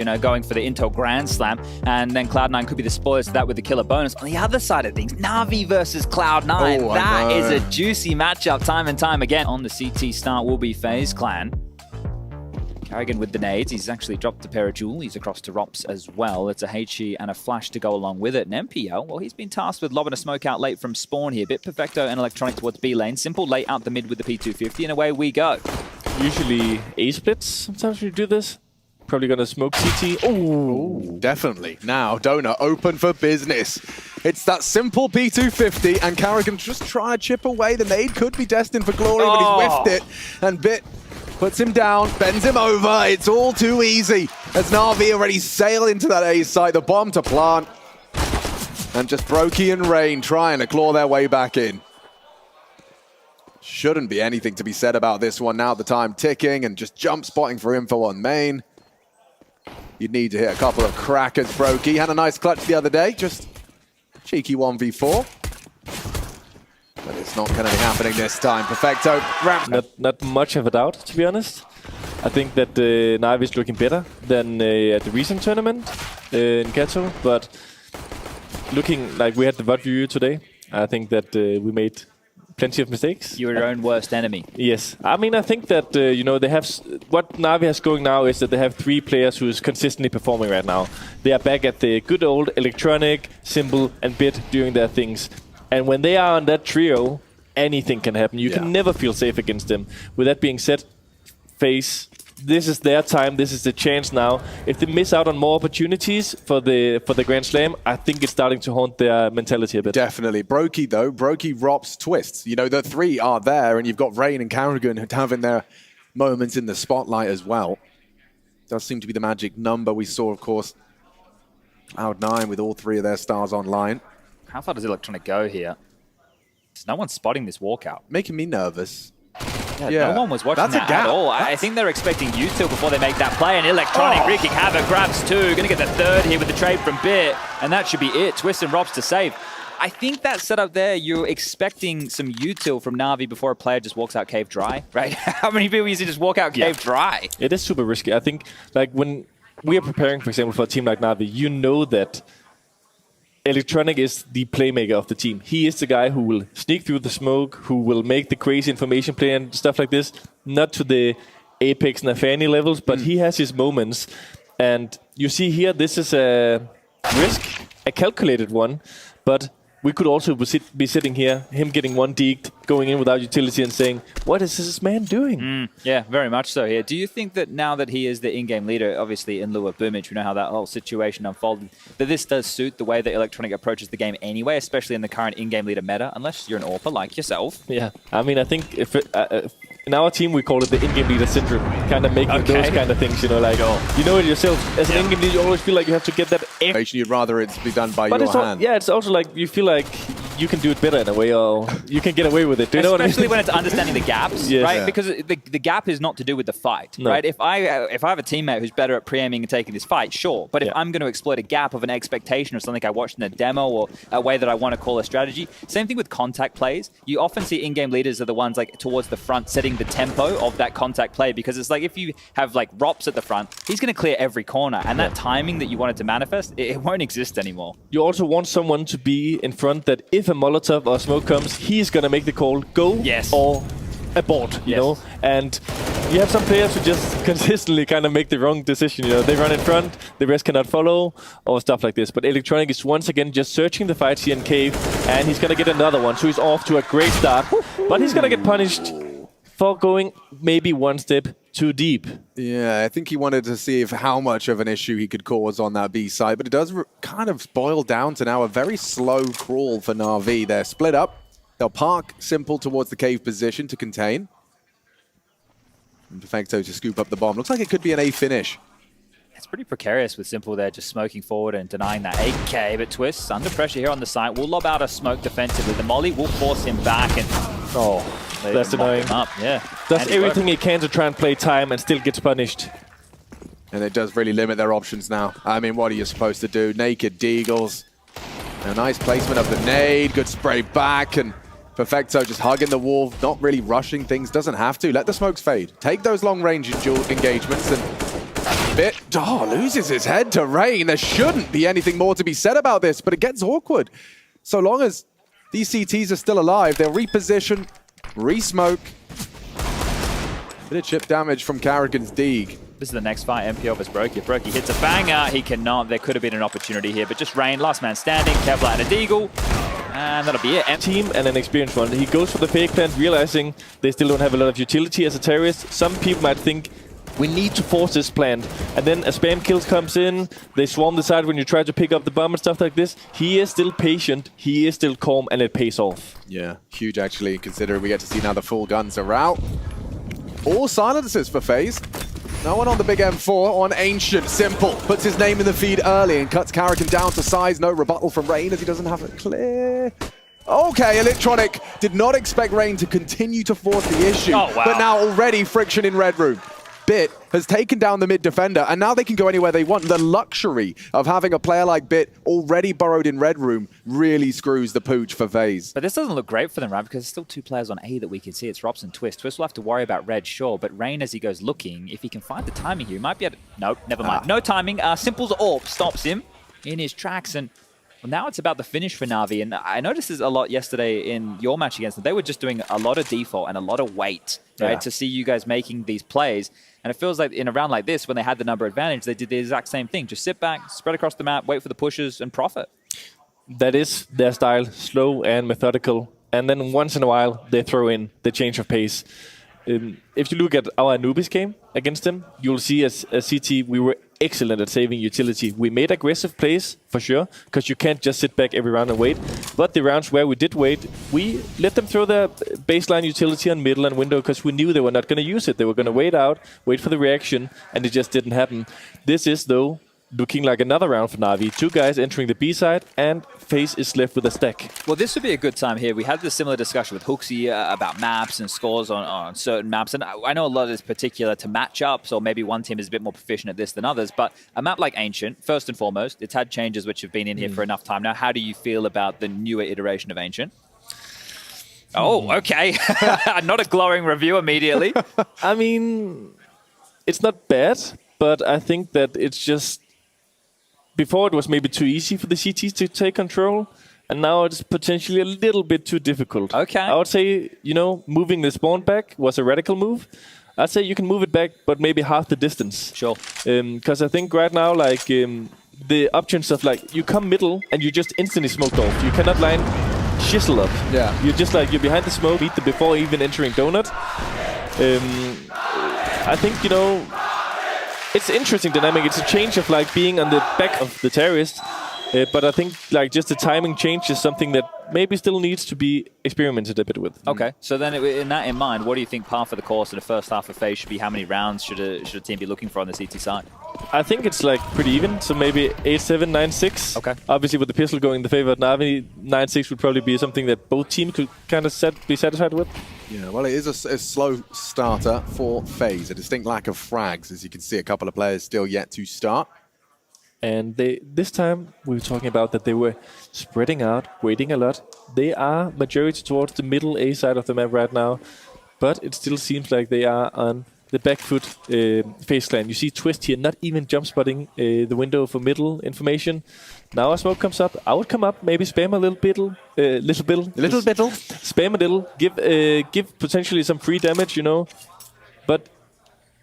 you know, going for the Intel Grand Slam, and then Cloud9 could be the spoilers of that with the killer bonus. On the other side of things, NAVI versus Cloud9. That is a juicy matchup time and time again. On the CT start will be FaZe Clan. Carrigan with the nades. He's actually dropped a pair of He's across to Rops as well. It's a HE and a flash to go along with it. And MPL, well, he's been tasked with lobbing a smoke out late from spawn here. Bit Perfecto and Electronic towards B lane. Simple late out the mid with the P250, and away we go. Usually A splits. Sometimes we do this. Probably gonna smoke CT. Oh, definitely. Now, Donut open for business. It's that simple P250, and Carrigan just trying to chip away. The nade could be destined for glory, but he's whiffed it. And Bit puts him down, bends him over. It's all too easy as NAVI already sail into that A site. The bomb to plant. And just Brokey and Rain trying to claw their way back in. Shouldn't be anything to be said about this one now. The time ticking and just jump spotting for info on main. You'd need to hit a couple of crackers. Brokey had a nice clutch the other day. Just cheeky 1v4. But it's not going to be happening this time. Perfecto. Not much of a doubt, to be honest. I think that NAVI is looking better than at the recent tournament in Kato. But looking like we had the VOD view today, I think that we made plenty of mistakes. You're your own worst enemy. Yes. I mean, I think that, you know, they have... What NAVI has going now is that they have 3 players who is consistently performing right now. They are back at the good old Electronic, Simple, and Bit doing their things. And when they are on that trio, anything can happen. You can never feel safe against them. With that being said, FaZe, this is their time. This is the chance now. If they miss out on more opportunities for the Grand Slam, I think it's starting to haunt their mentality a bit. Definitely. Brokey, though. Brokey, Rops, Twists. You know, the 3 are there, and you've got Rain and Carrigan having their moments in the spotlight as well. Does seem to be the magic number. We saw, of course, Cloud9 with all 3 of their stars online. How far does Electronic go here? There's no one spotting this walkout. Making me nervous. Yeah, no one was watching that at all. I think they're expecting util before they make that play, and Electronic wreaking havoc, grabs 2, gonna get the 3rd here with the trade from Bit, and that should be it. Twist and Rops to save. I think that setup there, you're expecting some util from NAVI before a player just walks out cave dry, right? How many people usually just walk out cave dry? It is super risky. I think, like, when we are preparing, for example, for a team like NAVI, you know that Electronic is the playmaker of the team. He is the guy who will sneak through the smoke, who will make the crazy information play and stuff like this. Not to the Apex Nafani levels, but he has his moments. And you see here, this is a risk, a calculated one, but we could also be sitting here, him getting 1 deked, going in without utility and saying, what is this man doing? Yeah, very much so here. Do you think that now that he is the in-game leader, obviously in lieu of Boomage, we know how that whole situation unfolded, that this does suit the way that Electronic approaches the game anyway, especially in the current in-game leader meta, unless you're an AWPer like yourself? Yeah, I mean, I think if in our team, we call it the in-game leader syndrome, kind of making those kind of things, you know, like, you know it yourself. As an in-game leader, you always feel like you have to get that... You'd rather it be done by your hand. Yeah, it's also like, you feel like you can do it better in a way, or you can get away with it. Do you know what I mean? Especially when it's understanding the gaps, right? Yeah. Because the gap is not to do with the fight, right? If I have a teammate who's better at pre-aiming and taking this fight, sure. But if I'm going to exploit a gap of an expectation or something I watched in a demo or a way that I want to call a strategy, same thing with contact plays. You often see in-game leaders are the ones like towards the front setting the tempo of that contact play, because it's like if you have like Rops at the front, he's going to clear every corner, and that timing that you wanted to manifest, it won't exist anymore. You also want someone to be in front that if a Molotov or smoke comes, he's going to make the call, go or abort, you know? And you have some players who just consistently kind of make the wrong decision, you know? They run in front, the rest cannot follow, or stuff like this. But Electronic is once again just searching the fights here in cave, and he's going to get another one. So he's off to a great start, but he's going to get punished for going maybe 1 step too deep. Yeah, I think he wanted to see how much of an issue he could cause on that B side, but it does kind of boil down to now a very slow crawl for NAVI. They're split up. They'll park Simple towards the cave position to contain. And Perfecto to scoop up the bomb. Looks like it could be an A finish. It's pretty precarious with Simple there, just smoking forward and denying that 8K, but Twists under pressure here on the site. Will lob out a smoke defensively. The molly will force him back, and that's annoying. Does everything he can to try and play time and still gets punished. And it does really limit their options now. I mean, what are you supposed to do? Naked Deagles. A nice placement of the nade, good spray back, and Perfecto just hugging the wall, not really rushing things, doesn't have to. Let the smokes fade. Take those long-range engagements, and Bit loses his head to Rain. There shouldn't be anything more to be said about this, but it gets awkward. So long as these CTs are still alive, they'll reposition, re-smoke. Bit of chip damage from Karrigan's Deeg. This is the next fight, MPO vs Brokey. If Brokey hits a banger, he cannot. There could have been an opportunity here, but just Rain, last man standing, Kevlar and a Deagle. And that'll be it. Team and an experienced one. He goes for the fake plant, realizing they still don't have a lot of utility as a terrorist. Some people might think, we need to force this plant. And then a spam kills comes in, they swarm the side when you try to pick up the bomb and stuff like this. He is still patient, he is still calm, and it pays off. Yeah, huge actually, considering we get to see now the full guns are out. All silences for FaZe. No one on the big M4 on Ancient. Simple. Puts his name in the feed early and cuts Karrigan down to size. No rebuttal from Rain as he doesn't have it clear. Okay, Electronic did not expect Rain to continue to force the issue. Oh, wow. But now already friction in Red Room. Bit has taken down the mid defender, and now they can go anywhere they want. The luxury of having a player like Bit already burrowed in Red Room really screws the pooch for FaZe. But this doesn't look great for them, right? Because there's still two players on A that we can see. It's Robs and Twist. Twist will have to worry about Red, sure, but Rain, as he goes looking, if he can find the timing here, he might be able to... Nope, never mind. No timing. Simple's AWP stops him in his tracks, and well, now it's about the finish for NAVI. And I noticed this a lot yesterday in your match against them. They were just doing a lot of default and a lot of wait, right, to see you guys making these plays. And it feels like in a round like this, when they had the number advantage, they did the exact same thing. Just sit back, spread across the map, wait for the pushes, and profit. That is their style, slow and methodical. And then once in a while, they throw in the change of pace. If you look at our Anubis game against them, you'll see as a CT, we were excellent at saving utility. We made aggressive plays, for sure, because you can't just sit back every round and wait. But the rounds where we did wait, we let them throw their baseline utility on middle and window because we knew they were not going to use it. They were going to wait out, wait for the reaction, and it just didn't happen. This is, though, looking like another round for NAVI. Two guys entering the B side, and FaZe is left with a stack. Well, this would be a good time here. We had this similar discussion with Hooksy about maps and scores on certain maps. And I know a lot of this particular to matchups, or maybe one team is a bit more proficient at this than others. But a map like Ancient, first and foremost, it's had changes which have been in here for enough time now. How do you feel about the newer iteration of Ancient? Oh, okay. Not a glowing review immediately. I mean, it's not bad, but I think that it's just... Before it was maybe too easy for the CTs to take control, and now it's potentially a little bit too difficult. Okay. I would say, you know, moving the spawn back was a radical move. I'd say you can move it back, but maybe half the distance. Sure. Because I think right now, like, the options of, like, you come middle and you just instantly smoked off. You cannot line shizzle up. Yeah. You're just like, you're behind the smoke, beat the before even entering donut. I think, you know... It's interesting dynamic. It's a change of like being on the back of the terrorist, but I think like just the timing change is something that maybe still needs to be experimented a bit with. Okay, so then in that in mind, what do you think par for the course in the first half of FaZe should be? How many rounds should a team be looking for on the CT side? I think it's like pretty even, so maybe 8-7, 9-6. Okay. Obviously with the pistol going in the favor of NAVI, 9-6 would probably be something that both teams could kind of be satisfied with. Yeah, well, it is a slow starter for FaZe. A distinct lack of frags, as you can see, a couple of players still yet to start. And this time, we were talking about that they were spreading out, waiting a lot. They are majority towards the middle A side of the map right now, but it still seems like they are on the back foot FaZe clan. You see Twist here not even jump spotting the window for middle information. Now a smoke comes up. I would come up, maybe spam a little bit. Spam a little. Give potentially some free damage, you know. But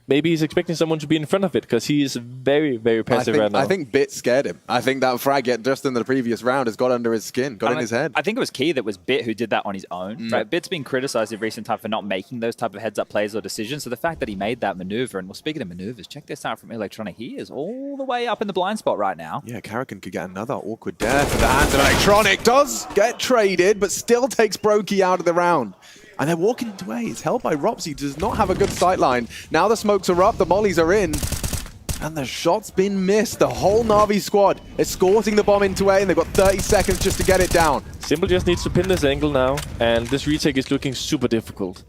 maybe he's expecting someone to be in front of it because he is very, very passive right now. I think Bit scared him. I think that frag just in the previous round has got under his skin, got in his head. I think it was key that was Bit who did that on his own. Right? Bit's been criticized in recent time for not making those type of heads-up plays or decisions. So the fact that he made that maneuver, and well, speaking of maneuvers, check this out from Electronic. He is all the way up in the blind spot right now. Yeah, Karrigan could get another awkward death at the hands of Electronic. Does get traded, but still takes Brokey out of the round. And they're walking away. It's held by Ropsy. Does not have a good sight line. Now the smokes are up, the mollies are in. And the shot's been missed. The whole Na'Vi squad escorting the bomb into A, and they've got 30 seconds just to get it down. Simple just needs to pin this angle now, and this retake is looking super difficult.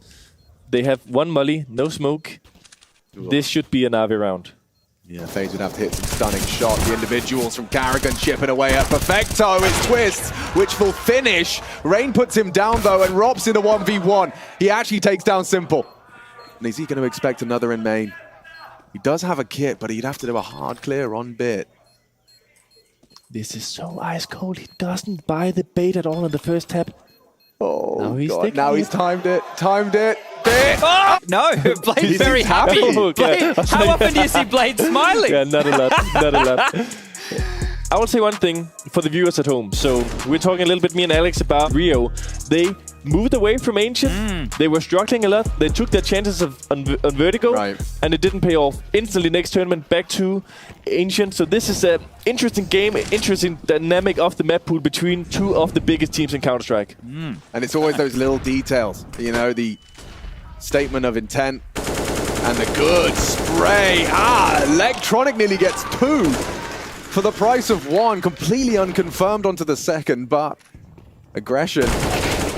They have one molly, no smoke. This should be a Na'Vi round. Yeah, FaZe would have to hit some stunning shots. The individuals from Karrigan chipping away at Perfecto. It's Twist, which will finish. Rain puts him down, though, and Rob's in a 1v1. He actually takes down Simple. And is he going to expect another in main? He does have a kit, but he'd have to do a hard clear on Bit. This is so ice cold. He doesn't buy the bait at all in the first tap. Oh, now he's God. Now he's timed it. Bit! Oh, no, Blade's very happy. Okay. Blade, how often do you see Blade smiling? Yeah, not a lot. Not a lot. I will say one thing for the viewers at home. So we're talking a little bit, me and Alex, about Rio. They moved away from Ancient. They were struggling a lot. They took their chances on Vertigo, and it didn't pay off. Instantly, next tournament, back to Ancient. So this is an interesting game, interesting dynamic of the map pool between two of the biggest teams in Counter-Strike. And it's always those little details. You know, the statement of intent and the good spray. Electronic nearly gets 2 for the price of 1. Completely unconfirmed onto the second, but aggression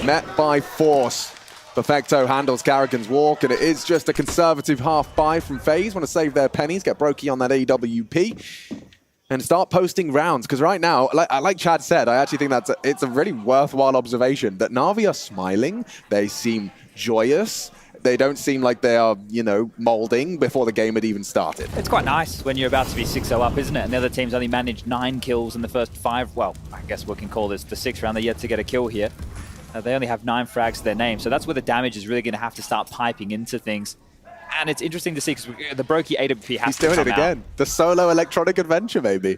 met by force. Perfecto handles Karrigan's walk, and it is just a conservative half buy from FaZe. Want to save their pennies, get Brokey on that AWP, and start posting rounds. Because right now, like Chad said, I actually think it's a really worthwhile observation that Navi are smiling. They seem joyous. They don't seem like they are, you know, molding before the game had even started. It's quite nice when you're about to be 6-0 up, isn't it? And the other team's only managed 9 kills in the first 5. Well, I guess we can call this the 6th round. They're yet to get a kill here. They only have 9 frags to their name. So that's where the damage is really going to have to start piping into things. And it's interesting to see because the Brokey AWP has to come out. He's doing it again. The solo electronic adventure, maybe.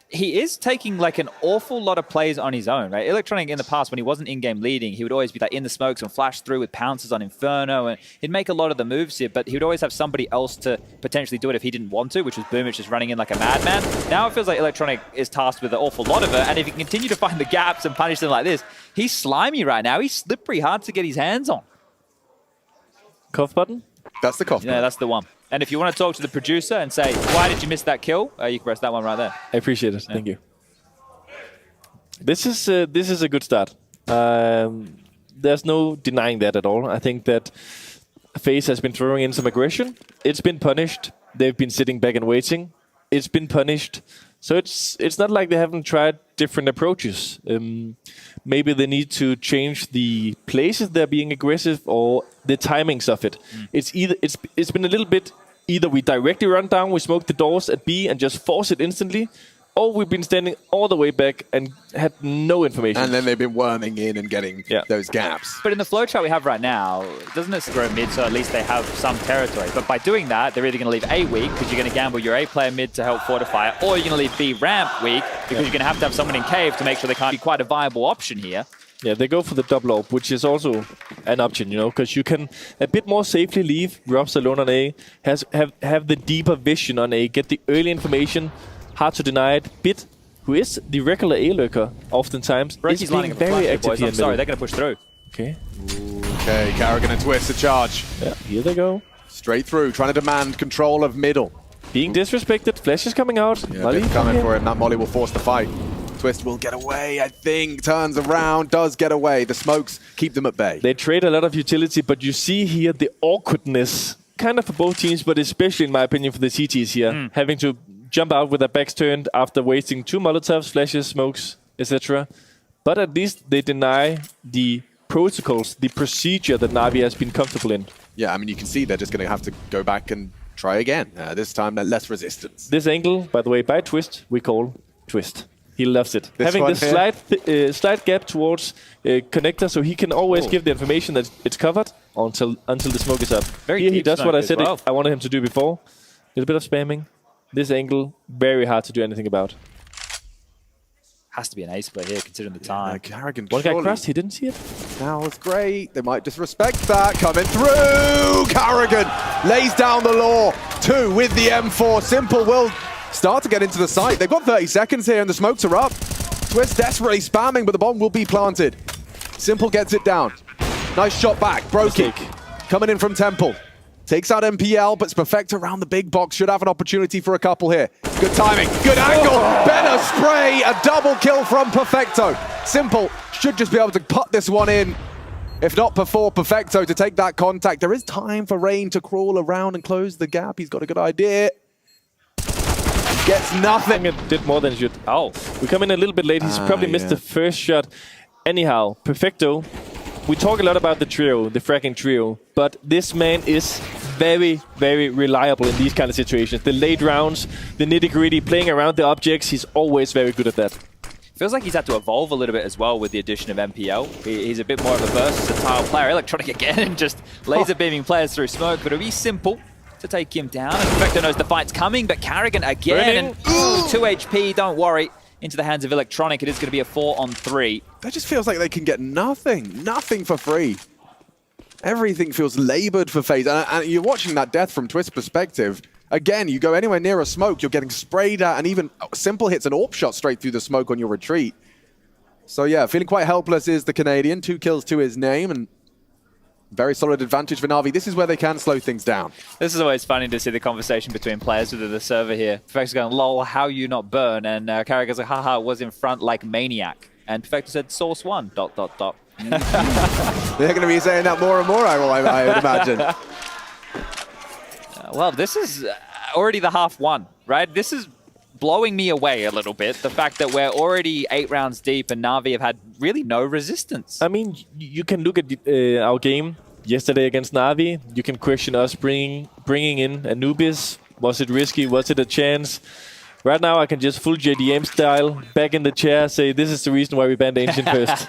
He is taking like an awful lot of plays on his own, right? Electronic in the past, when he wasn't in-game leading, he would always be like in the smokes and flash through with pounces on Inferno, and he'd make a lot of the moves here, but he would always have somebody else to potentially do it if he didn't want to, which was Boomich just running in like a madman. Now it feels like Electronic is tasked with an awful lot of it, and if he can continue to find the gaps and punish them like this, he's slimy right now. He's slippery, hard to get his hands on. Cough button? That's the cough button. Yeah, that's the one. And if you want to talk to the producer and say, why did you miss that kill? You can press that one right there. I appreciate it. Yeah. Thank you. This is a good start. There's no denying that at all. I think that FaZe has been throwing in some aggression. It's been punished. They've been sitting back and waiting. It's been punished. So it's not like they haven't tried different approaches. Maybe they need to change the places they're being aggressive or the timings of it. It's been a little bit either we directly run down, we smoke the doors at B and just force it instantly, or we've been standing all the way back and had no information. And then they've been worming in and getting those gaps. But in the flowchart we have right now, doesn't it grow mid, so at least they have some territory. But by doing that, they're either going to leave A weak, because you're going to gamble your A player mid to help fortify it, or you're going to leave B ramp weak, because you're going to have someone in cave to make sure they can't be quite a viable option here. Yeah, they go for the double AWP, which is also an option, you know, because you can a bit more safely leave Robs alone on A, have the deeper vision on A, get the early information. Hard to deny it. Bit, who is the regular A-lurker oftentimes, is being very active here. I'm sorry, they're going to push through. Okay. Okay, Karrigan and Twist a charge. Yeah, here they go. Straight through, trying to demand control of middle. Being disrespected, Flash is coming out. Yeah, Bit's coming for him, that Molly will force the fight. Twist will get away, I think, turns around, does get away. The smokes keep them at bay. They trade a lot of utility, but you see here the awkwardness, kind of for both teams, but especially in my opinion for the CTs here, having to jump out with their backs turned after wasting 2 Molotovs, flashes, smokes, etc. But at least they deny the protocols, the procedure that Navi has been comfortable in. Yeah, I mean, you can see they're just going to have to go back and try again. This time, less resistance. This angle, by the way, by Twist, we call Twist. He loves it. Having this slight gap towards connector, so he can always give the information that it's covered until the smoke is up. Here he does what I said I wanted him to do before. A little bit of spamming. This angle, very hard to do anything about. Has to be an ace play here, considering the time. Karrigan, one guy crossed, he didn't see it. Now it's great. They might disrespect that. Coming through. Karrigan lays down the law. 2 with the M4. Simple will start to get into the site. They've got 30 seconds here and the smokes are up. Twist desperately spamming, but the bomb will be planted. Simple gets it down. Nice shot back. Brokey coming in from Temple. Takes out MPL, but it's perfect around the big box. Should have an opportunity for a couple here. Good timing, good angle. Better spray, a double kill from Perfecto. Simple should just be able to put this one in. If not before Perfecto to take that contact. There is time for Rain to crawl around and close the gap. He's got a good idea. Gets nothing. It did more than it should. Oh, we come in a little bit late. He's probably missed the first shot. Anyhow, Perfecto. We talk a lot about the trio, the fracking trio, but this man is very, very reliable in these kind of situations. The late rounds, the nitty-gritty, playing around the objects, he's always very good at that. Feels like he's had to evolve a little bit as well with the addition of MPL. He's a bit more of a versatile player. Electronic again, just laser beaming players through smoke, but it'll be simple to take him down. And Perfecto knows the fight's coming, but Carrigan again, and 2 HP, don't worry. Into the hands of Electronic, it is going to be a 4-on-3. That just feels like they can get nothing for free. Everything feels labored for FaZe. And you're watching that death from Twist's perspective. Again, you go anywhere near a smoke, you're getting sprayed at, and even simple hits an AWP shot straight through the smoke on your retreat. So yeah, feeling quite helpless is the Canadian. 2 kills to his name, and very solid advantage for Na'Vi. This is where they can slow things down. This is always funny to see the conversation between players within the server here. Perfecto's going, lol, how you not burn? And Carrigan's like, haha, was in front like maniac. And Perfecto said, source 1, ... They're going to be saying that more and more, I would imagine. Well, this is already the half one, right? This is blowing me away a little bit. The fact that we're already 8 rounds deep and Na'Vi have had really no resistance. I mean, you can look at our game yesterday against Na'Vi. You can question us bringing in Anubis. Was it risky? Was it a chance? Right now, I can just full JDM style, back in the chair, say this is the reason why we banned Ancient first.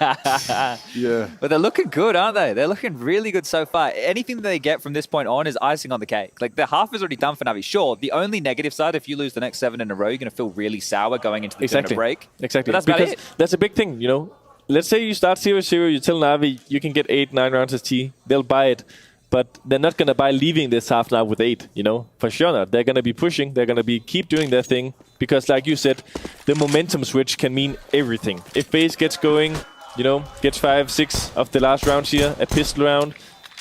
Yeah. But they're looking good, aren't they? They're looking really good so far. Anything that they get from this point on is icing on the cake. Like, the half is already done for Na'Vi. Sure, the only negative side, if you lose the next 7 in a row, you're going to feel really sour going into the dinner break. Exactly. But that's about it. That's a big thing, you know. Let's say you start 0-0, you tell Na'Vi you can get 8-9 rounds as T. They'll buy it. But they're not going to buy leaving this half now with 8, you know? For sure not. They're going to be pushing. They're going to be keep doing their thing. Because like you said, the momentum switch can mean everything. If FaZe gets going, you know, gets 5-6 of the last rounds here, a pistol round,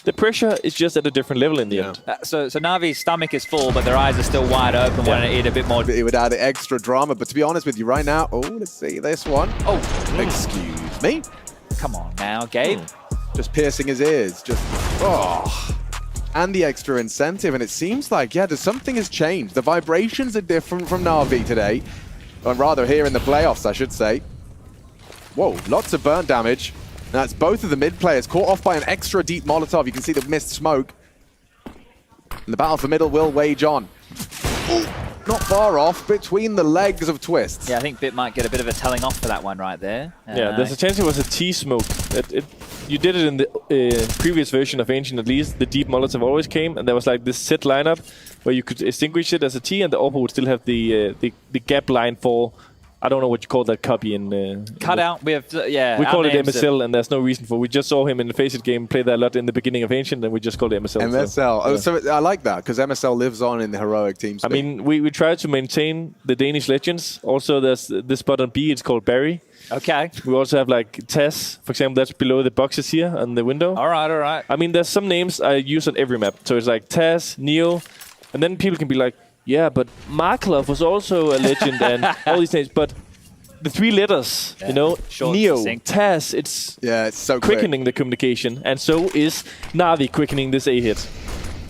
the pressure is just at a different level in the end. So Navi's stomach is full, but their eyes are still wide open, wanting to eat a bit more. It would add extra drama. But to be honest with you right now, let's see this one. Excuse me. Come on now, Gabe. Just piercing his ears. And the extra incentive. And it seems like, something has changed. The vibrations are different from Na'Vi today. Or rather, here in the playoffs, I should say. Whoa, lots of burnt damage. That's both of the mid players caught off by an extra deep Molotov. You can see the missed smoke. And the battle for middle will wage on. Ooh, not far off, between the legs of Twist. Yeah, I think Bit might get a bit of a telling off for that one right there. Yeah, there's a chance it was a T-smoke. You did it in the previous version of Ancient, at least. The deep Molotov always came, and there was like this set lineup where you could extinguish it as a T, and the Oppo would still have the gap line for, I don't know what you call that copy in... Cutout. We call it MSL, and there's no reason for. We just saw him in the FaZe game play that a lot in the beginning of Ancient, and we just called it MSL. MSL. So I like that, because MSL lives on in the heroic team speak. I mean, we try to maintain the Danish legends. Also, there's this spot on B, it's called Barry. Okay. We also have like Tess, for example, that's below the boxes here on the window. All right. I mean, there's some names I use on every map. So it's like Tess, Neo, and then people can be like, yeah, but Marklov was also a legend and all these names. But the 3 letters, you know, Neo, Tess, it's so quickening the communication. And so is Na'Vi quickening this A-hit.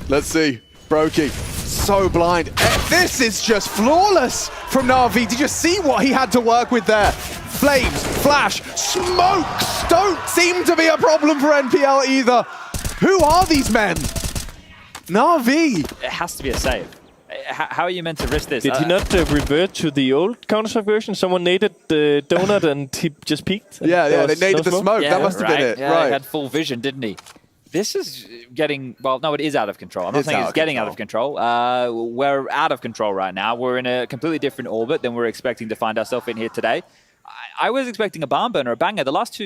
Let's see. Brokey, so blind. This is just flawless from Na'Vi. Did you see what he had to work with there? Flames, flash, smokes don't seem to be a problem for NPL either. Who are these men? Na'Vi. It has to be a save. How are you meant to risk this? Did he not revert to the old Counter-Strike version? Someone naded the donut and he just peeked? Yeah, they naded the smoke. That must have been it. Yeah, he had full vision, didn't he? This is getting, well, no, it is out of control. I'm not saying it's getting out of control. We're out of control right now. We're in a completely different orbit than we're expecting to find ourselves in here today. I was expecting a barn burner, a banger. The last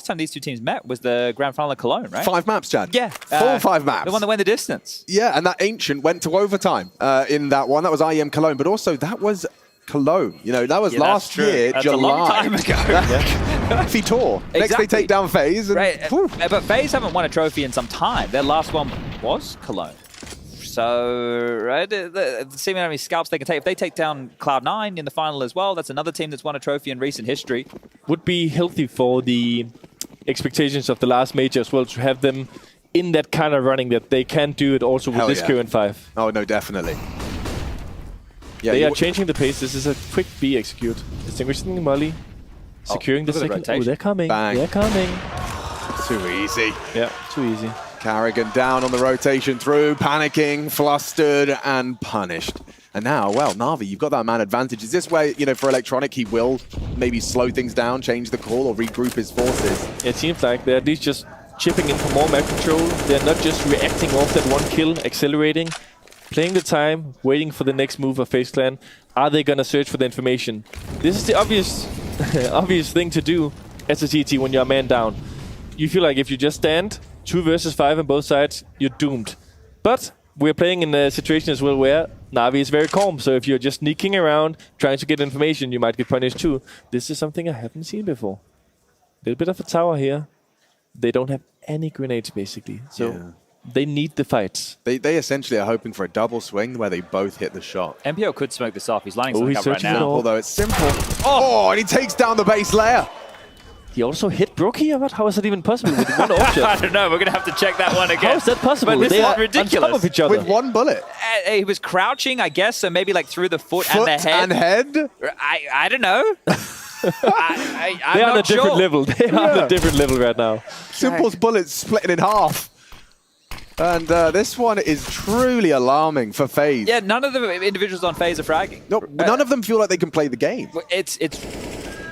time these two teams met was the grand final of Cologne, right? 5 maps, Chad. Yeah. 5 maps. The one that went the distance. Yeah, and that Ancient went to overtime in that one. That was IEM Cologne, but also that was Cologne. You know, that was last year, that's July. a long time ago. FaZe tour. Next they take down FaZe. But FaZe haven't won a trophy in some time. Their last one was Cologne. So, right, the see how many scalps they can take. If they take down Cloud9 in the final as well, that's another team that's won a trophy in recent history. Would be healthy for the expectations of the last major as well to have them in that kind of running that they can do it also with this current 5. Oh, no, definitely. Yeah, they are changing the pace. This is a quick B execute. Extinguishing the molly. Securing the second. Oh, they're coming. Bang. They're coming. Too easy. Yeah, too easy. Carrigan down on the rotation through, panicking, flustered, and punished. And now, well, Na'Vi, you've got that man advantage. Is this where, you know, for Electronic, he will maybe slow things down, change the call, or regroup his forces? It seems like they're at least just chipping in for more map control. They're not just reacting off that one kill, accelerating, playing the time, waiting for the next move of FaZe Clan. Are they gonna search for the information? This is the obvious, obvious thing to do as a CT when you're a man down. You feel like if you just stand 2 versus 5 on both sides, you're doomed. But we're playing in a situation as well where Na'Vi is very calm. So if you're just sneaking around, trying to get information, you might get punished too. This is something I haven't seen before. A little bit of a tower here. They don't have any grenades, basically. So they need the fights. They essentially are hoping for a double swing where they both hit the shot. MPL could smoke this off. He's lining something up right now. Although it's simple. Oh, and he takes down the base layer. He also hit Brookie? How is that even possible with one option? I don't know. We're going to have to check that one again. How is that possible? But this they is are ridiculous. on top of each other. With one bullet. He was crouching, I guess, so maybe like through the foot and the head. And head? I don't know. I'm They're on a not different sure. level. They are on a different level right now. Simple's bullets splitting in half. And this one is truly alarming for FaZe. Yeah, none of the individuals on FaZe are fragging. No, none of them feel like they can play the game. It's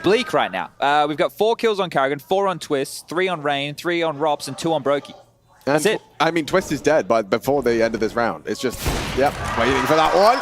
bleak right now. We've got 4 kills on Carrigan, 4 on Twist, 3 on Rain, 3 on Rops, and 2 on Brokey. That's it. I mean, Twist is dead before the end of this round. It's just, waiting for that one.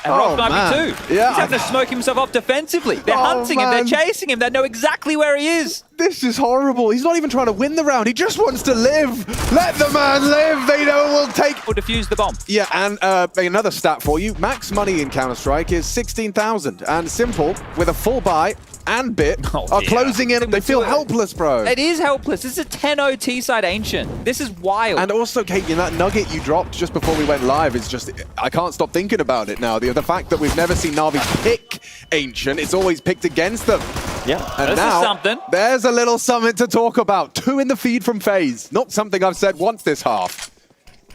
And Rops might be too. Yeah. He's having to smoke himself off defensively. They're hunting him, they're chasing him, they know exactly where he is. This is horrible. He's not even trying to win the round. He just wants to live. Let the man live. They know we'll take... We'll defuse the bomb. Yeah, and another stat for you. Max money in Counter-Strike is 16,000. And Simple, with a full buy and Bit, are closing in. They feel helpless, bro. It is helpless. This is a 10-0 T-side Ancient. This is wild. And also, Kate, that nugget you dropped just before we went live is just... I can't stop thinking about it now. The fact that we've never seen Na'Vi pick Ancient, it's always picked against them. Yeah. And this now, is something. There's a little something to talk about. 2 in the feed from FaZe. Not something I've said once this half.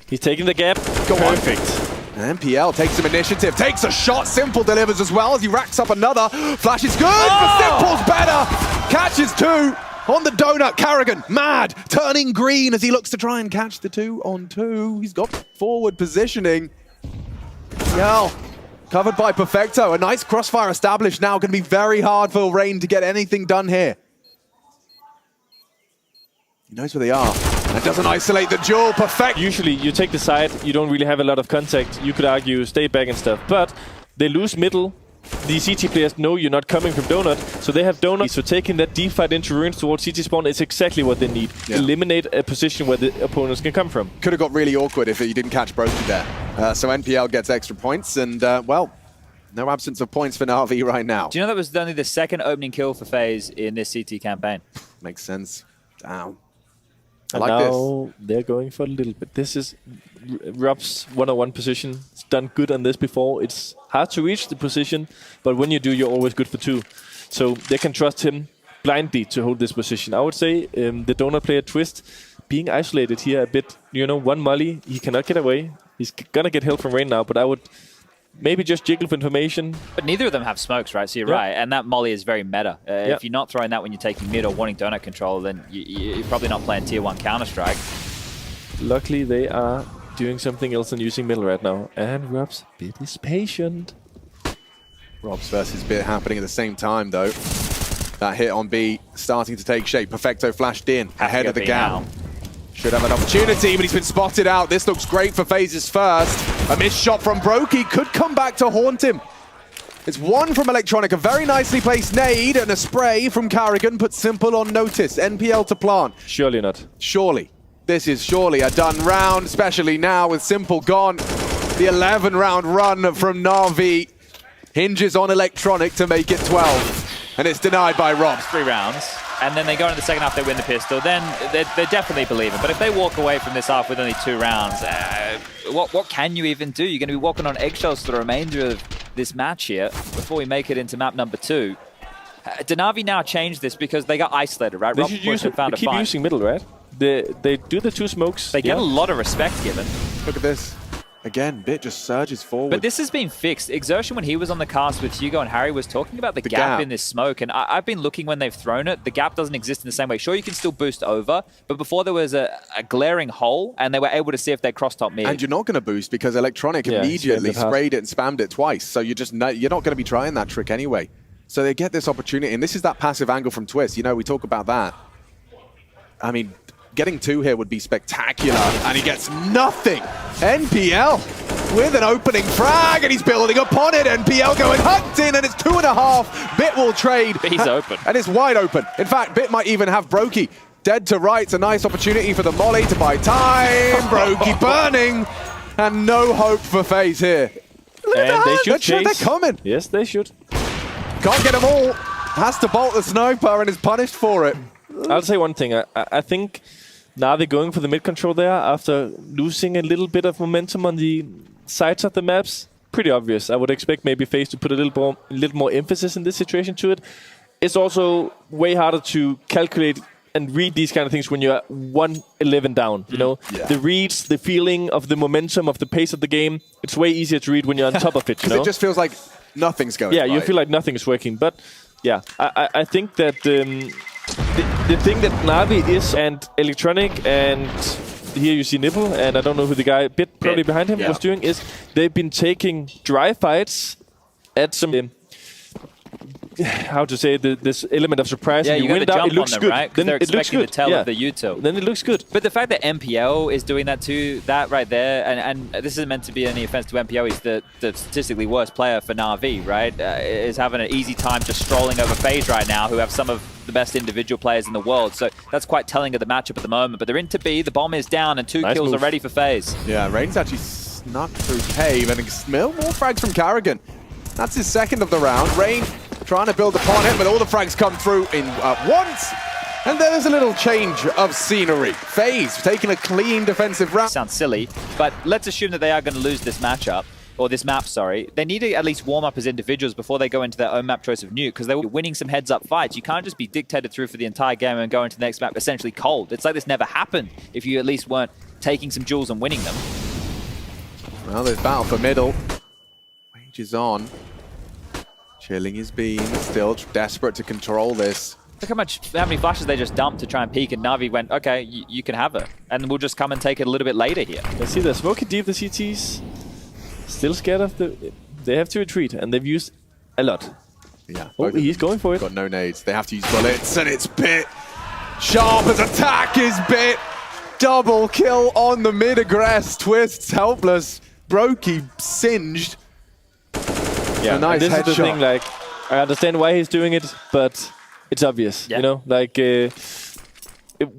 He's taking the gap. Go on. Perfect. And MPL takes some initiative, takes a shot. Simple delivers as well as he racks up another. Flash is good, but Simple's better. Catches 2 on the donut. Carrigan, mad, turning green as he looks to try and catch the 2 on 2. He's got forward positioning. Yell. Covered by Perfecto. A nice crossfire established now. Going to be very hard for Rain to get anything done here. He knows where they are. And doesn't isolate the duel. Perfect. Usually you take the side, you don't really have a lot of contact. You could argue stay back and stuff. But they lose middle. The CT players know you're not coming from Donut, so they have Donut. So taking that deep fight into ruins towards CT spawn is exactly what they need. Yeah. Eliminate a position where the opponents can come from. Could have got really awkward if you didn't catch Brokey there. So NPL gets extra points, and well, no absence of points for Na'Vi right now. Do you know that was only the 2nd opening kill for FaZe in this CT campaign? Makes sense. Damn. I And like now this. they're going for a little bit. This is Rob's 1-on-1 position. It's done good on this before. It's hard to reach the position, but when you do, you're always good for 2. So they can trust him blindly to hold this position. I would say the donut player Twist being isolated here a bit. You know, one molly, he cannot get away. He's gonna get help from Rain now, but I would maybe just jiggle for information. But neither of them have smokes, right? So you're right. And that molly is very meta. If you're not throwing that when you're taking mid or wanting donut control, then you're probably not playing tier 1 Counter-Strike. Luckily, they are doing something else than using middle right now. And Rob's Bit is patient. Robs versus Bit happening at the same time, though. That hit on B starting to take shape. Perfecto flashed in ahead of the gap. Should have an opportunity, but he's been spotted out. This looks great for FaZe's first. A missed shot from Brokey could come back to haunt him. It's 1 from Electronic, a very nicely placed nade, and a spray from Carrigan puts Simple on notice. NPL to plant. Surely not. Surely. This is surely a done round, especially now with Simple gone. The 11-round run from Na'Vi hinges on Electronic to make it 12. And it's denied by Robs. 3 rounds. And then they go into the second half, they win the pistol. Then they definitely believe it. But if they walk away from this half with only 2 rounds, what can you even do? You're going to be walking on eggshells for the remainder of this match here before we make it into map number 2. Do Na'Vi now change this because they got isolated, right? They should keep using middle, right? They do the 2 smokes. They get a lot of respect given. Look at this. Again, Bit just surges forward. But this has been fixed. Exertion, when he was on the cast with Hugo and Harry, was talking about the gap in this smoke. And I've been looking when they've thrown it. The gap doesn't exist in the same way. Sure, you can still boost over, but before there was a glaring hole, and they were able to see if they crossed top mid. And you're not going to boost because Electronic immediately sprayed it and spammed it twice. So you're not going to be trying that trick anyway. So they get this opportunity. And this is that passive angle from Twist. You know, we talk about that. I mean, getting 2 here would be spectacular. And he gets nothing. NPL with an opening frag, and he's building upon it. NPL going hunting, and it's 2.5. Bit will trade. But he's open. And it's wide open. In fact, Bit might even have Brokey dead to right. It's a nice opportunity for the Molly to buy time. Brokey burning, and no hope for FaZe here. And they should chase. They're coming. Yes, they should. Can't get them all. Has to bolt the sniper and is punished for it. I'll say one thing. I think NAVI going for the mid control there after losing a little bit of momentum on the sides of the maps, pretty obvious. I would expect maybe FaZe to put a little more emphasis in this situation to it. It's also way harder to calculate and read these kind of things when you're 1-11 down. You know, the reads, the feeling of the momentum of the pace of the game. It's way easier to read when you're on top of it. You know? It just feels like nothing's going. Yeah, you feel like nothing is working. But yeah, I think that the thing that NAVI is and Electronic and here you see Nipple, and I don't know who the guy Bit probably behind him was doing, is they've been taking dry fights at some how to say this element of surprise. Yeah, and you win it looks them, good. Right? Then they're it looks expecting good. the tail of the util. Then it looks good. But the fact that MPO is doing that too, that right there, and this isn't meant to be any offense to MPO, he's the statistically worst player for NAVI, right? Is having an easy time just strolling over FaZe right now, who have some of the best individual players in the world. So that's quite telling of the matchup at the moment. But they're into B, the bomb is down, and 2 kills already for FaZe. Yeah, Rain's actually snuck through Cave, and more frags from Karrigan. That's his second of the round. Rain trying to build upon it, but all the frags come through at once. And there's a little change of scenery. FaZe taking a clean defensive round. Sounds silly, but let's assume that they are going to lose this matchup. Or this map, sorry. They need to at least warm up as individuals before they go into their own map choice of Nuke, because they were winning some heads-up fights. You can't just be dictated through for the entire game and go into the next map essentially cold. It's like this never happened if you at least weren't taking some jewels and winning them. Well, there's battle for middle. Wage is on. Chilling his beam, still desperate to control this. Look how many flashes they just dumped to try and peek, and Navi went, okay, you can have it. And we'll just come and take it a little bit later here. Let's see, they're smoking deep, the CTs. Still scared of they have to retreat, and they've used a lot. Yeah. Oh, he's going for it. Got no nades. They have to use bullets, and it's Bit. Sharp as attack is Bit. Double kill on the mid-aggress. Twists helpless. Brokey singed. Yeah, a nice this headshot. is the thing, like, I understand why he's doing it, but it's obvious, you know? Like, if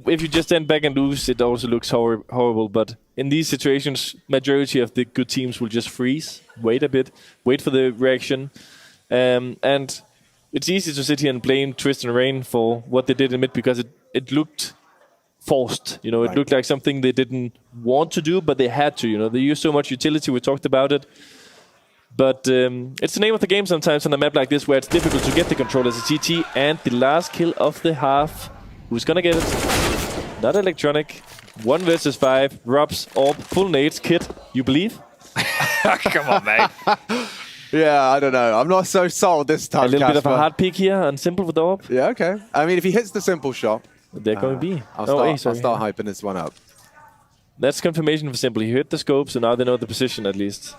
you just stand back and lose, it also looks horrible, but in these situations, majority of the good teams will just freeze, wait a bit, wait for the reaction, and it's easy to sit here and blame Twist and Rain for what they did in mid, because it looked forced, you know, it looked like something they didn't want to do, but they had to, you know, they used so much utility, we talked about it. But it's the name of the game sometimes on a map like this, where it's difficult to get the control as a CT. And the last kill of the half. Who's gonna get it? Not Electronic. 1 versus 5. Robs, Orb, full nades. Kid, you believe? Come on, mate. Yeah, I don't know. I'm not so sold this time, A little bit of Casper. a hard peek here on Simple with Orb. Yeah, okay. I mean, if he hits the simple shot, They're going B. I'll start hyping this one up. That's confirmation for Simple. He hit the scope, so now they know the position at least.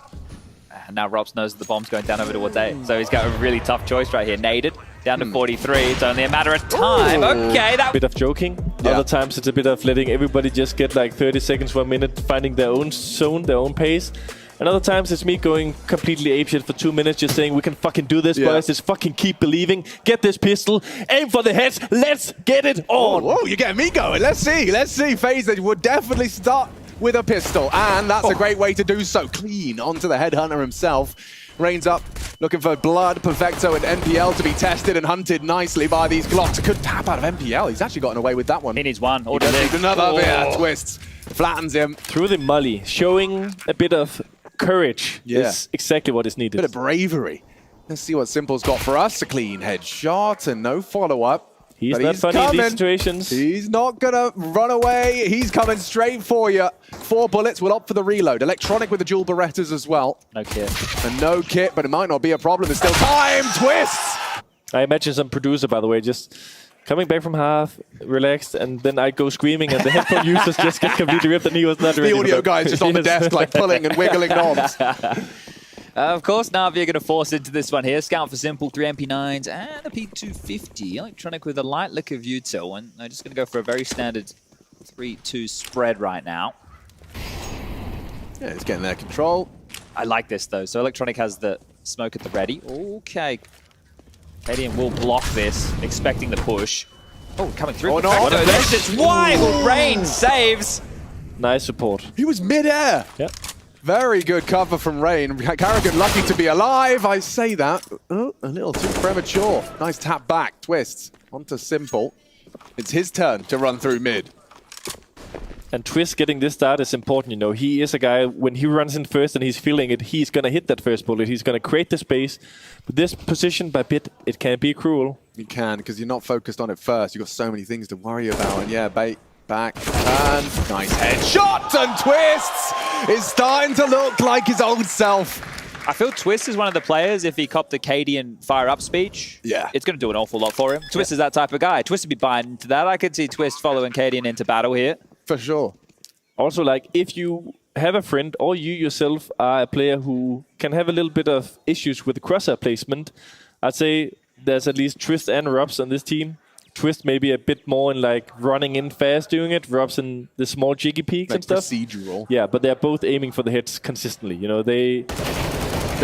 And now Robs knows that the bomb's going down over towards A. So he's got a really tough choice right here. Naded, down to 43. It's only a matter of time. Ooh. Okay, that... Bit of joking. Other times it's a bit of letting everybody just get like 30 seconds, 1 minute, finding their own zone, their own pace. And other times it's me going completely apeshit for 2 minutes, just saying we can fucking do this, boys. Just fucking keep believing. Get this pistol. Aim for the heads. Let's get it on. Whoa, you're getting me going. Let's see. Let's see. FaZe would definitely start with a pistol, and that's a great way to do so. Clean onto the headhunter himself. Rains up, looking for blood, Perfecto, and NPL to be tested and hunted nicely by these Glocks. A good tap out of NPL. He's actually gotten away with that one. He needs one. He does need another. Yeah, Twists. Flattens him. Through the molly, showing a bit of courage is exactly what is needed. Bit of bravery. Let's see what Simple's got for us. A clean headshot and no follow-up. He's But not he's funny in coming. these situations. He's not going to run away. He's coming straight for you. 4 bullets will opt for the reload. Electronic with the dual Berettas as well. No kit. And no kit, but it might not be a problem. There's still time. Twists! I imagine some producer, by the way, just coming back from half, relaxed, and then I go screaming, and the headphone users just get completely ripped, and he was not ready. The audio guy's just on the desk, like pulling and wiggling knobs. Of course, NAVI are going to force into this one here. Scout for Simple, 3 MP9s, and a P250. Electronic with a light lick of util, and they're just going to go for a very standard 3-2 spread right now. Yeah, he's getting their control. I like this, though. So Electronic has the smoke at the ready. Okay. Cadian will block this, expecting the push. Oh, coming through. Oh, no. Perfecto, there's this wide Rain saves. Nice support. He was mid-air. Yeah. Very good cover from Rain. Carrigan lucky to be alive. I say that. Oh, a little too premature. Nice tap back. Twists. Onto Simple. It's his turn to run through mid. And Twist getting this start is important, you know. He is a guy, when he runs in first and he's feeling it, he's going to hit that first bullet. He's going to create the space. But this position by bit, it can be cruel. You can, because you're not focused on it first. You've got so many things to worry about. And yeah, bait, back, and nice headshot. And Twists is starting to look like his old self. I feel Twist is one of the players, if he copped the Cadian fire-up speech, Yeah. it's going to do an awful lot for him. Twist is that type of guy. Twist would be buying into that. I could see Twist following Cadian into battle here. For sure. Also, like, if you have a friend or you yourself are a player who can have a little bit of issues with the crosshair placement, I'd say there's at least Twist and Robs on this team. Twist maybe a bit more in like running in fast doing it. Robs in the small jiggy peaks Like and stuff. procedural. Yeah, but they're both aiming for the hits consistently. You know, they're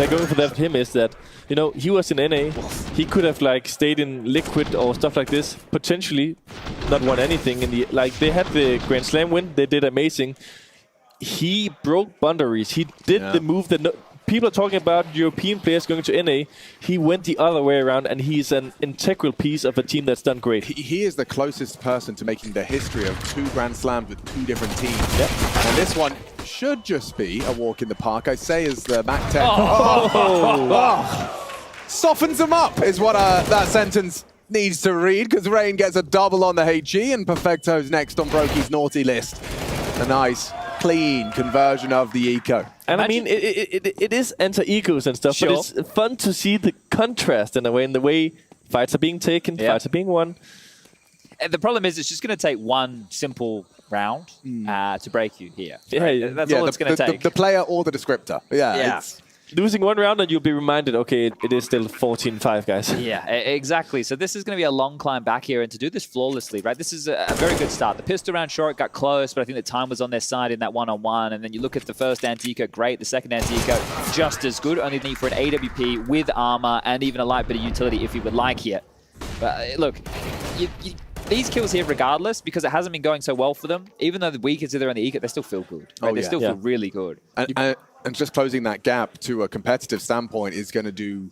going for that. Him is that, you know, he was in NA. He could have like stayed in Liquid or stuff like this. Potentially not won anything in the like. They had the Grand Slam win. They did amazing. He broke boundaries. He did the move that people are talking about. European players going to NA. He went the other way around, and he's an integral piece of a team that's done great. He is the closest person to making the history of 2 Grand Slams with 2 different teams. Yep. And this one should just be a walk in the park. I say as the Mac 10 softens him up is what that sentence needs to read, because Rain gets a double on the HG and Perfecto's next on Brokey's naughty list. A nice, clean conversion of the eco. And I mean, it is enter-ecos and stuff, Sure. but it's fun to see the contrast in a way, in the way fights are being taken, fights are being won. The problem is it's just going to take one simple round to break you here. Yeah, Right? yeah. That's all it's going to take. The player or the descriptor. Yeah. It's, Losing one round and you'll be reminded, okay, it is still 14-5, guys. Yeah, exactly. So this is going to be a long climb back here, and to do this flawlessly, right? This is a very good start. The pistol round short got close, but I think the time was on their side in that one-on-one. And then you look at the first anti-eco, great. The second anti-eco, just as good. Only need for an AWP with armor and even a light bit of utility if you would like here. But look, these kills here, regardless, because it hasn't been going so well for them, even though the weak is either on the eco, they still feel good. Right? They still feel really good. and just closing that gap to a competitive standpoint is going to do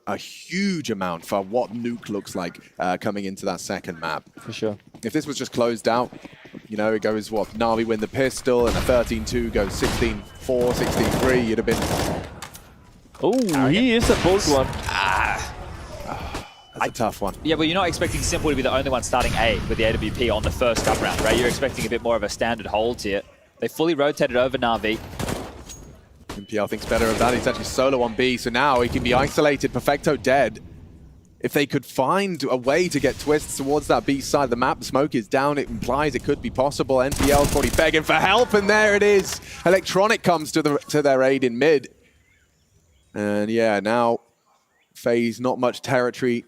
a huge amount for what Nuke looks like coming into that second map. For sure. If this was just closed out, you know, it goes, what, Navi win the pistol, and a 13-2 goes 16-4, 16-3, you'd have been... Oh, he is a bold one. That's a tough one. Yeah, but you're not expecting Simple to be the only one starting A with the AWP on the first cup round, right? You're expecting a bit more of a standard hold here. They fully rotated over Navi. MPL thinks better of that. He's actually solo on B, so now he can be isolated. Perfecto dead. If they could find a way to get Twists towards that B side of the map, the smoke is down. It implies it could be possible. NPL's probably begging for help, and there it is. Electronic comes to their aid in mid. And yeah, now FaZe, not much territory,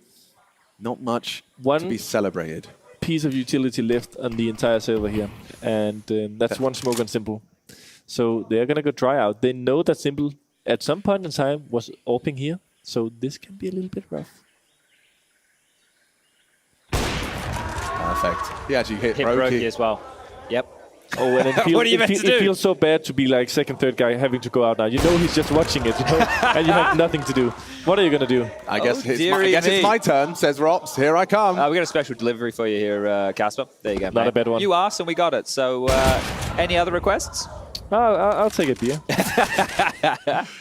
not much to be celebrated. Piece of utility left on the entire server here, and that's one smoke on Simple. So they're gonna go try out. They know that Simple at some point in time was AWPing here, so this can be a little bit rough. Perfect. He actually hit Brokey as well. Yep. Oh, and What are you meant to do? It feels so bad to be like second, third guy having to go out now. You know he's just watching it, you know, and you have nothing to do. What are you gonna do? I guess it's my turn, says Rops. Here I come. We got a special delivery for you here, Casper. There you go, Not mate. a bad one. You asked and we got it. So any other requests? I'll take a beer.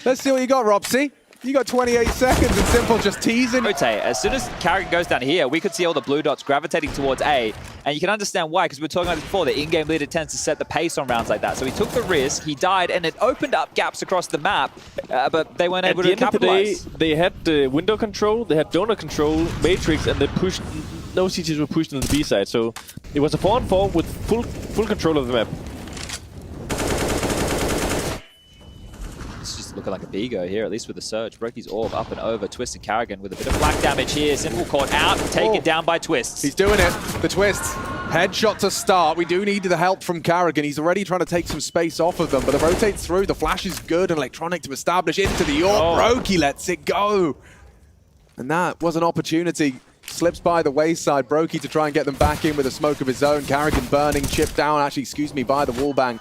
Let's see what you got, Ropsy. You got 28 seconds and Simple just teasing. Rotate. As soon as Carrigan goes down here, we could see all the blue dots gravitating towards A. And you can understand why, because we were talking about this before. The in-game leader tends to set the pace on rounds like that. So he took the risk, he died, and it opened up gaps across the map, but they weren't able to capitalize. At the end of the day, they had the window control, they had donor control, Matrix, and they pushed. No CTs were pushed on the B side. So it was a 4-on-4 with full control of the map. Looking like a B-go here, at least with the surge. Broki's orb up and over. Twist and Carrigan with a bit of flak damage here. Simple caught out and taken down by Twists. He's doing it. The Twists. Headshot to start. We do need the help from Carrigan. He's already trying to take some space off of them, but the rotate through. The flash is good. And Electronic to establish into the orb. Broki lets it go. And that was an opportunity. Slips by the wayside. Broki to try and get them back in with a smoke of his own. Carrigan burning, chipped down, actually, excuse me, by the wallbang.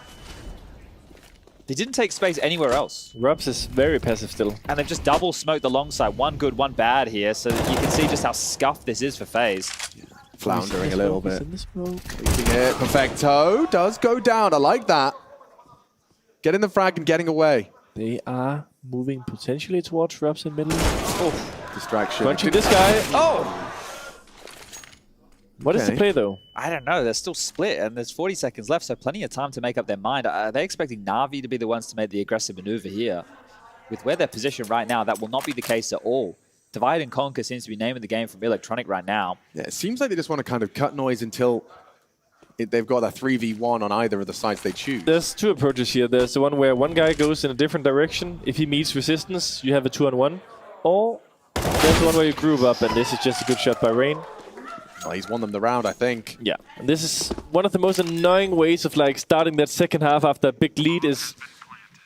They didn't take space anywhere else. Rubs is very passive still. And they've just double smoked the long side. One good, one bad here. So you can see just how scuffed this is for FaZe. Yeah. Floundering a little bit. Leaving it. Perfecto does go down. I like that. Getting the frag and getting away. They are moving potentially towards Rubs in middle. Oh, distraction. Punching this guy. Oh! What is the play, though? I don't know. They're still split, and there's 40 seconds left, so plenty of time to make up their mind. Are they expecting NAVI to be the ones to make the aggressive maneuver here? With where they're positioned right now, that will not be the case at all. Divide and Conquer seems to be naming the game from Electronic right now. Yeah, it seems like they just want to kind of cut noise until they've got a 3v1 on either of the sides they choose. There's two approaches here. There's the one where one guy goes in a different direction. If he meets resistance, you have a 2-on-1. Or there's the one where you group up, and this is just a good shot by Rain. Well, he's won them the round, I think. Yeah, and this is one of the most annoying ways of like starting that second half after a big lead is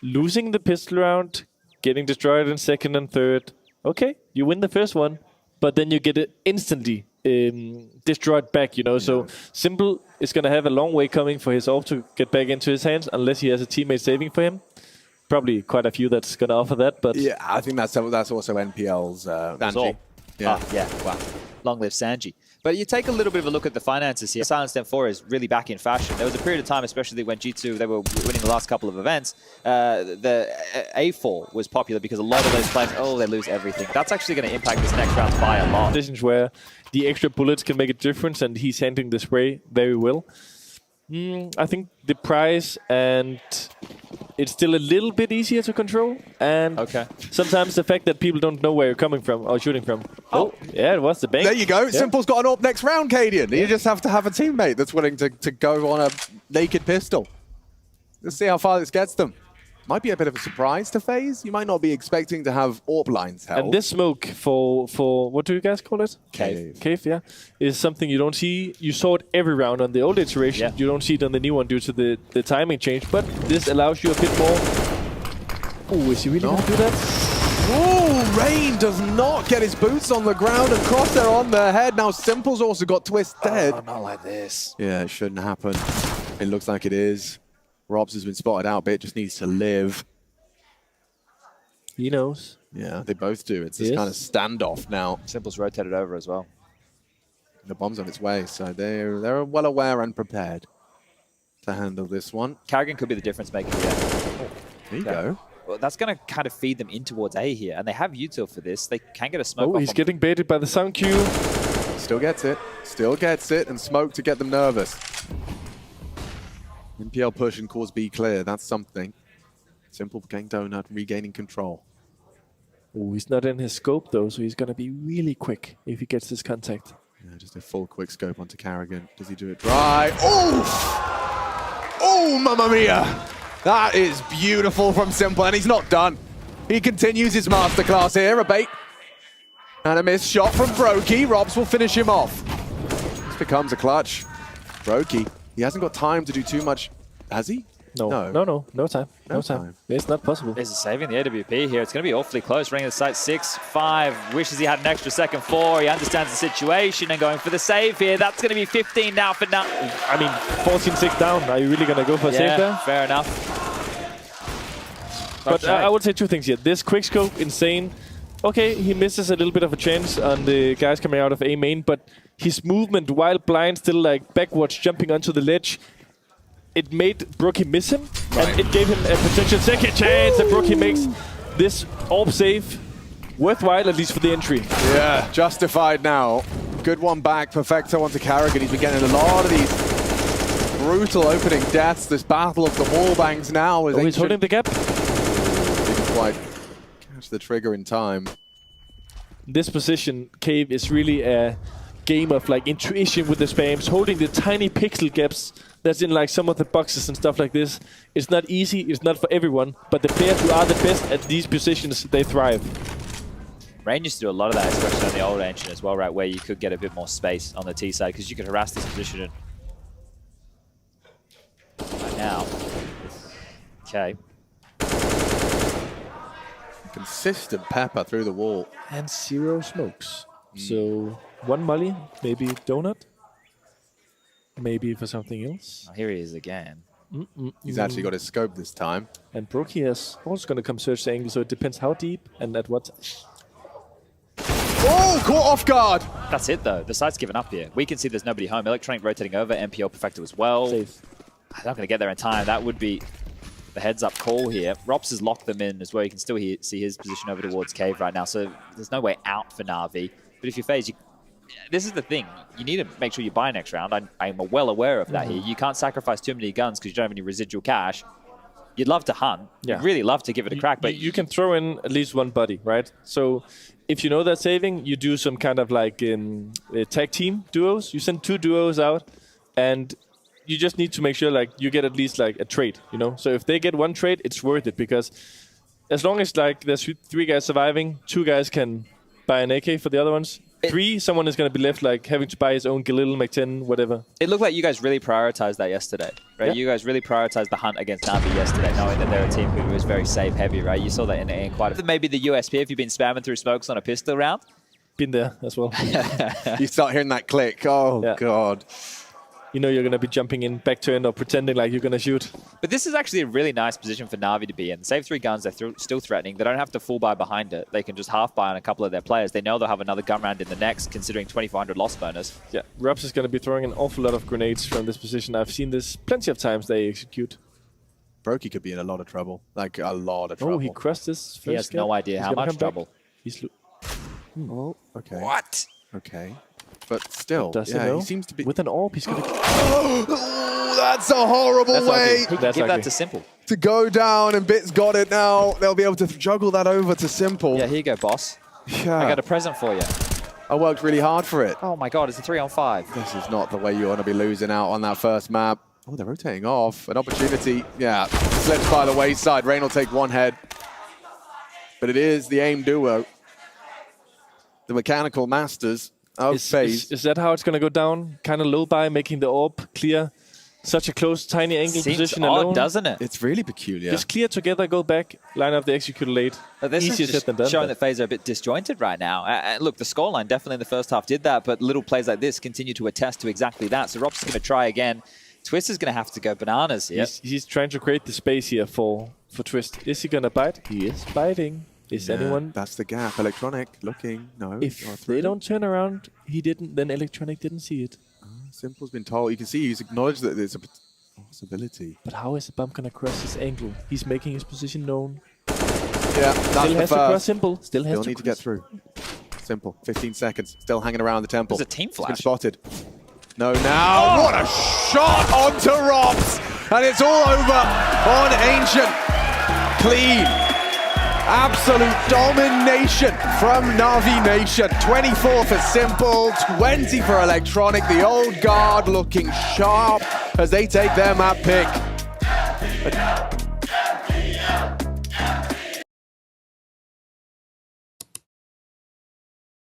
losing the pistol round, getting destroyed in second and third. Okay, you win the first one, but then you get it instantly destroyed back, you know. Yeah. So Simple is going to have a long way coming for his orb to get back into his hands unless he has a teammate saving for him. Probably quite a few that's going to offer that, but... Yeah, I think that's also NPL's Sanji. Yeah. Yeah, wow. Long live Sanji. But you take a little bit of a look at the finances here. Silent Stem 4 is really back in fashion. There was a period of time, especially when G2, they were winning the last couple of events, the A4 was popular because a lot of those players, they lose everything. That's actually going to impact this next round by a lot. Decisions where the extra bullets can make a difference, and he's handling the spray very well. I think the price and it's still a little bit easier to control, and sometimes the fact that people don't know where you're coming from or shooting from. Oh, yeah, it was the bank. There you go. Yeah. Simple's got an AWP next round, Cadian. You just have to have a teammate that's willing to go on a naked pistol. Let's see how far this gets them. Might be a bit of a surprise to FaZe. You might not be expecting to have AWP lines held. And this smoke for what do you guys call it? Cave. Cave, yeah. Is something you don't see. You saw it every round on the old iteration. Yeah. You don't see it on the new one due to the timing change. But this allows you a bit more. Oh, is he really going to do that? Oh, Rain does not get his boots on the ground and Crosshair on their head. Now Simple's also got Twist dead. Oh, not like this. Yeah, it shouldn't happen. It looks like it is. Robs has been spotted out, but it just needs to live. He knows. Yeah, they both do. It's this kind of standoff now. Simple's rotated over as well. The bomb's on its way, so they're well aware and prepared to handle this one. Carrigan could be the difference maker here. There you go. Well, that's going to kind of feed them in towards A here, and they have util for this. They can get a smoke. Oh, he's getting baited by the sound cue. Still gets it. Still gets it, and smoke to get them nervous. NPL push and cause B clear. That's something. Simple getting donut, regaining control. Oh, he's not in his scope though, so he's going to be really quick if he gets this contact. Yeah, just a full quick scope onto Carrigan. Does he do it dry? Oh! Oh, mamma mia! That is beautiful from Simple, and he's not done. He continues his masterclass here. A bait and a missed shot from Broki. Robs will finish him off. This becomes a clutch. Broki. He hasn't got time to do too much, has he? No time. No time. It's not possible. There's a saving the AWP here. It's going to be awfully close. Ring of the sight 6-5. Wishes he had an extra second 4. He understands the situation and going for the save here. That's going to be 15 now for now. I mean, 14-6 down. Are you really going to go for a save there? Fair enough. But I would say two things here. This quick scope, insane. Okay, he misses a little bit of a chance on the guys coming out of A main, but his movement while blind, still like backwards jumping onto the ledge, it made Broki miss him, and it gave him a potential second chance, and Broki makes this AWP save. worthwhile, at least for the entry. Yeah, justified now. Good one back. Perfecto onto Carrigan. He's been getting a lot of these brutal opening deaths. This battle of the wallbangs now. He's holding the gap. Didn't quite catch the trigger in time. This position, Cave, is really a game of like intuition with the spams, holding the tiny pixel gaps that's in like some of the boxes and stuff like this. It's not easy, it's not for everyone, but the players who are the best at these positions, they thrive. Rain used to do a lot of that, especially on the old engine as well, right, where you could get a bit more space on the T side because you could harass this position. Right now, okay. Consistent pepper through the wall. And 0 smokes. So 1 molly, maybe donut, maybe for something else. Oh, here he is again. He's actually got his scope this time. And Brookie is also going to come search the angle, so it depends how deep and at what. Oh, caught off guard. That's it though. The site's given up here. We can see there's nobody home. Electronic rotating over. MPO Perfecto as well. Safe. I'm not going to get there in time. That would be the heads-up call here. Rops has locked them in as well. You can still see his position over towards Cave right now, so there's no way out for Na'Vi. But if you're FaZe, this is the thing. You need to make sure you buy next round. I'm well aware of that here. You can't sacrifice too many guns because you don't have any residual cash. You'd love to hunt. Yeah. You'd really love to give it a crack, but you can throw in at least 1 buddy, right? So if you know that saving, you do some kind of like tag team duos. You send 2 duos out, and you just need to make sure like you get at least like a trade, you know? So if they get 1 trade, it's worth it, because as long as like there's 3 guys surviving, 2 guys can buy an AK for the other ones. 3, someone is going to be left like having to buy his own Galil, Mac-10, whatever. It looked like you guys really prioritized that yesterday, right? Yeah. You guys really prioritized the hunt against Navi yesterday, knowing that they're a team who was very save heavy, right? You saw that in quite a... Maybe the USP, if you've been spamming through smokes on a pistol round. Been there as well. You start hearing that click. Oh, Yeah. God. You know you're going to be jumping in back turn or pretending like you're going to shoot. But this is actually a really nice position for Na'Vi to be in. Save 3 guns, they're still threatening. They don't have to full buy behind it. They can just half buy on a couple of their players. They know they'll have another gun round in the next, considering 2,400 loss bonus. Yeah, Rups is going to be throwing an awful lot of grenades from this position. I've seen this plenty of times they execute. Brokey could be in a lot of trouble. Like, a lot of trouble. Oh, he crossed his first He has no idea how much trouble. He's Oh, okay. What? Okay. But still, does yeah, he know? he seems to be... With an AWP, he's going to... Oh, that's a horrible way He can give that to Simple. to go down, and Bit's got it now. They'll be able to juggle that over to Simple. Yeah, here you go, boss. Yeah. I got a present for you. I worked really hard for it. Oh my god, it's a 3-on-5. This is not the way you want to be losing out on that first map. Oh, they're rotating off. An opportunity. Yeah, slips by the wayside. Rain will take 1 head. But it is the aim duo. The mechanical masters of FaZe. Is that how it's going to go down? Kind of low by, making the AWP clear. Such a close, tiny angle Seems position odd, alone. doesn't it? It's really peculiar. Just clear together, go back, line up the execute late. This Easier is said just than done. showing that FaZe are a bit disjointed right now. Look, the scoreline definitely in the first half did that, but little plays like this continue to attest to exactly that. So Rob's going to try again. Twist is going to have to go bananas here. He's trying to create the space here for Twist. Is he going to bite? He is biting. Is anyone... That's the gap. Electronic looking. No. If they don't turn around, he didn't, then Electronic didn't see it. Simple's been told. You can see he's acknowledged that there's a possibility. But how is the bump going to cross his angle? He's making his position known. Yeah, that's Still the has to cross first. Simple. Still has Still to need to get through. Simple. 15 seconds. Still hanging around the temple. There's a team He's been flash. spotted. No, now. What a shot onto Robs. And it's all over on Ancient. Clean. Absolute domination from Navi Nation. 24 for Simple, 20 for Electronic. The old guard looking sharp as they take their map pick.